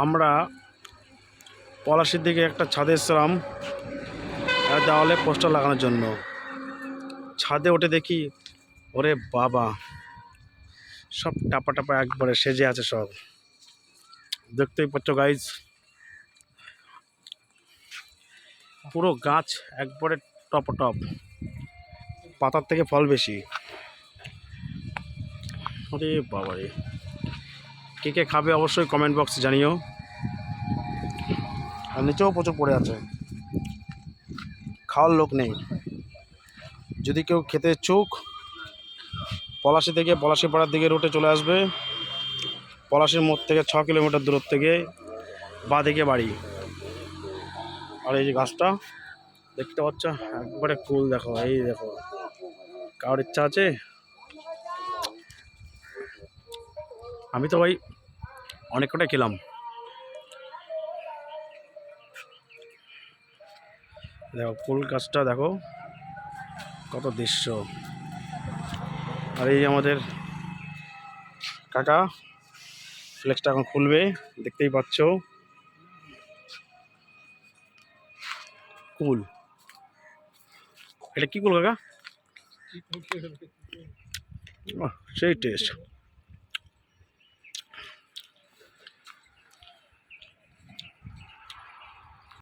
আমরা পলাশির দিকে একটা ছাদে এসেছিলাম দেওয়ালে পোস্টার লাগানোর জন্য। ছাদে উঠে দেখি, ওরে বাবা, সব টাপা টাপা একবারে সেজে আছে সব। দেখতেই পাচ্ছ গাইজ, পুরো গাছ একবারে টপ টপ, পাতার থেকে ফল বেশি। আরে বাবা রে, কে কে খাবে অবশ্যই কমেন্ট বক্সে জানিও। আর নিচেও প্রচুর পড়ে আছে, খাওয়ার লোক নেই। যদি কেউ খেতে ইচ্ছুক, পলাশি থেকে পলাশিপাড়ার দিকে রুটে চলে আসবে। পলাশির মোড় থেকে 6 কিলোমিটার দূরত্ব থেকে বাঁ দিকে বাড়ি। আর এই যে গাছটা দেখতে পাচ্ছ, একবারে কুল। দেখো, এই দেখো, কারোর ইচ্ছা আছে? আমি তো ভাই অনেক কটাই খেলাম। দেখো ফুল গাছটা, দেখো কত দৃশ্য। আর এই আমাদের কাকা ফ্লেক্সটা এখন খুলবে, দেখতেই পাচ্ছ। কুল, এটা কি কুল কাকা? সেই টেস্ট।